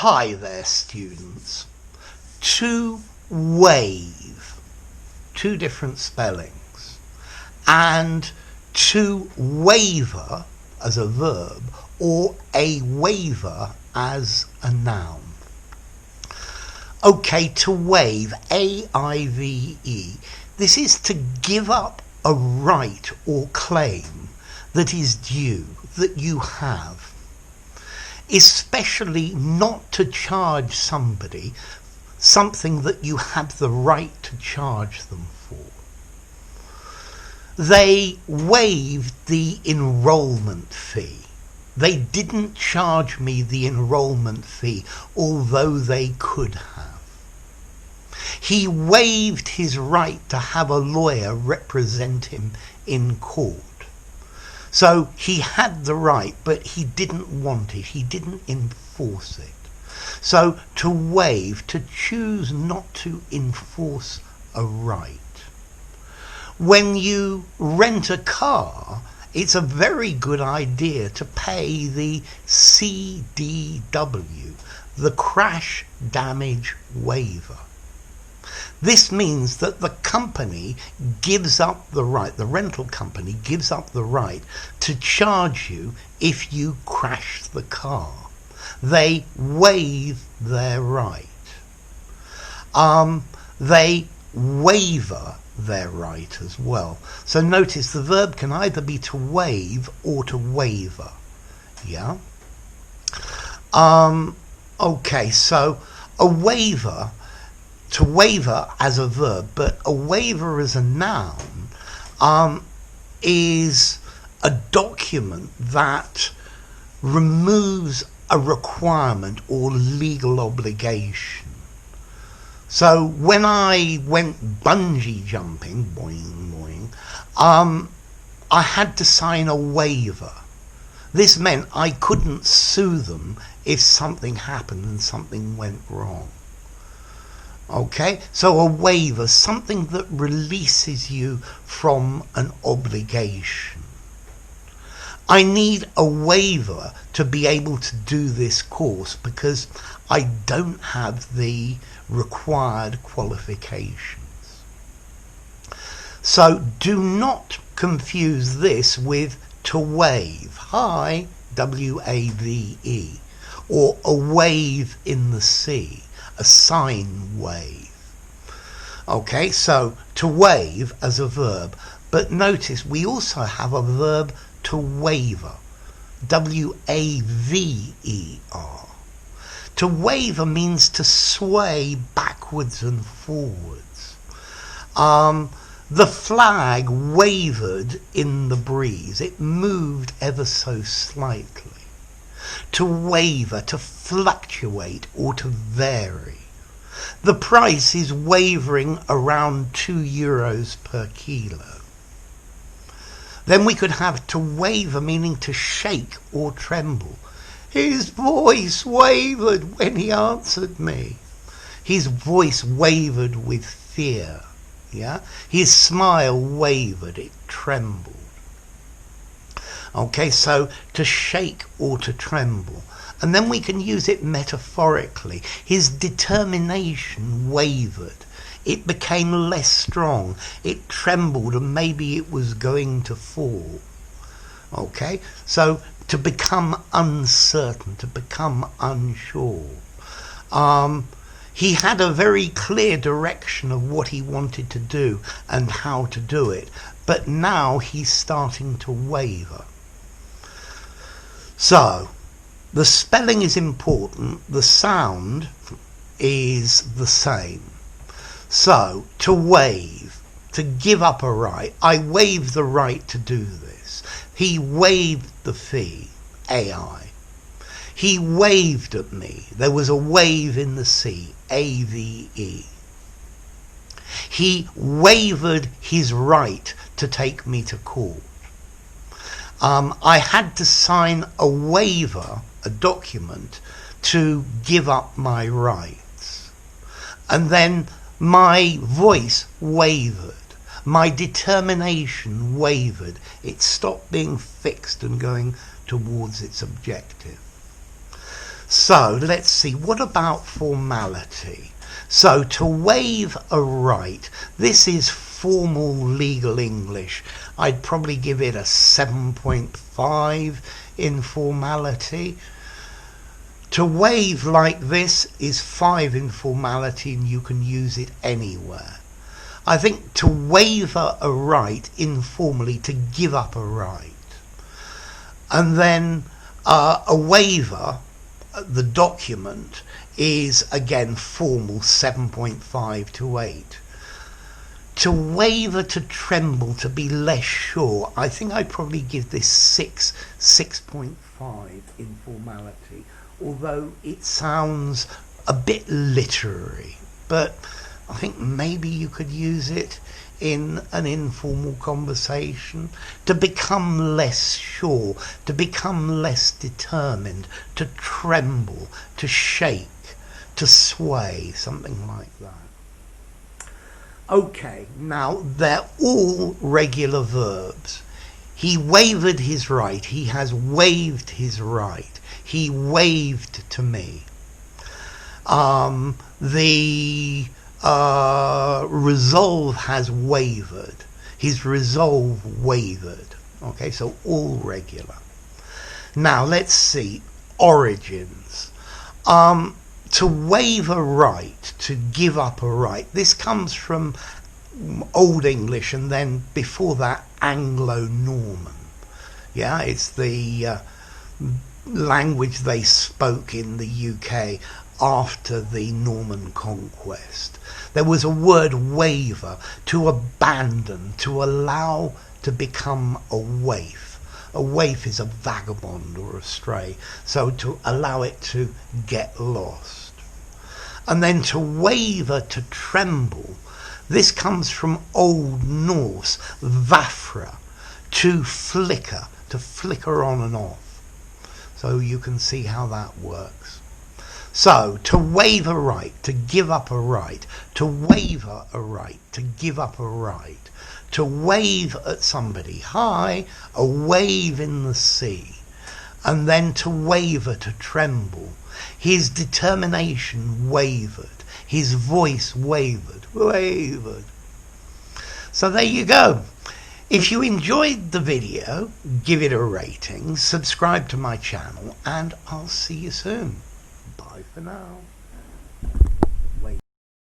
Hi there, students. To waive, two different spellings, and to waiver as a verb or a waiver as a noun. Okay, to waive, A-I-V-E, this is to give up a right or claim that is due, that you have. Especially not to charge somebody something that you had the right to charge them for. They waived the enrolment fee. They didn't charge me the enrolment fee, although they could have. He waived his right to have a lawyer represent him in court. So he had the right, but he didn't want it. He didn't enforce it. So to waive, to choose not to enforce a right. When you rent a car, it's a very good idea to pay the CDW, the crash damage waiver. This means that the company gives up the right, the rental company gives up the right to charge you if you crash the car. They waive their right. They waiver their right as well. So notice the verb can either be to waive or to waiver. Yeah? Okay, so a waiver, to waiver as a verb, but a waiver as a noun is a document that removes a requirement or legal obligation. So when I went bungee jumping, boing, boing, I had to sign a waiver. This meant I couldn't sue them if something happened and something went wrong. Okay, so a waiver, something that releases you from an obligation. I need a waiver to be able to do this course because I don't have the required qualifications. So do not confuse this with to waive, hi, W-A-V-E, or a wave in the sea, a sine wave. Okay, so to waive as a verb, but notice we also have a verb to waver, W-A-V-E-R. To waver means to sway backwards and forwards. The flag wavered in the breeze. It moved ever so slightly. To waver, to fluctuate or to vary. The price is wavering around €2 per kilo. Then we could have to waver, meaning to shake or tremble. His voice wavered when he answered me. His voice wavered with fear. Yeah? His smile wavered, it trembled. Okay, so to shake or to tremble. And then we can use it metaphorically. His determination wavered. It became less strong. It trembled and maybe it was going to fall. Okay, so to become uncertain, to become unsure. He had a very clear direction of what he wanted to do and how to do it. But now he's starting to waver. So, the spelling is important. The sound is the same. So, to waive, to give up a right. I waive the right to do this. He waived the fee, AI. He waved at me. There was a wave in the sea, A-V-E. He wavered his right to take me to court. I had to sign a waiver, a document, to give up my rights. And then my voice wavered. My determination wavered. It stopped being fixed and going towards its objective. So let's see, what about formality? So to waive a right, this is formal legal English. I'd probably give it a 7.5 in formality. To waive like this is 5 in formality, and you can use it anywhere. I think to waiver a right informally, to give up a right. And then a waiver, the document, is again formal, 7.5 to 8. To waver, to tremble, to be less sure, I think I'd probably give this 6.5 in formality, although it sounds a bit literary, but I think maybe you could use it in an informal conversation. To become less sure, to become less determined, to tremble, to shake, to sway, something like that. Okay, now they're all regular verbs. He wavered his right. He has waived his right. He waved to me. The resolve has wavered. His resolve wavered. Okay, so all regular. Now let's see origins. To waive a right, to give up a right. This comes from Old English, and then before that Anglo-Norman. Yeah, it's the language they spoke in the UK after the Norman conquest. There was a word waiver, to abandon, to allow to become a waif. A waif is a vagabond or a stray, so to allow it to get lost. And then to waver, to tremble. This comes from Old Norse, vafra, to flicker on and off. So you can see how that works. So, to waive a right, to give up a right, to waver a right, to give up a right, to wave at somebody, hi, a wave in the sea, and then to waver, to tremble. His determination wavered, his voice wavered. So there you go. If you enjoyed the video, give it a rating, subscribe to my channel, and I'll see you soon. Bye for now.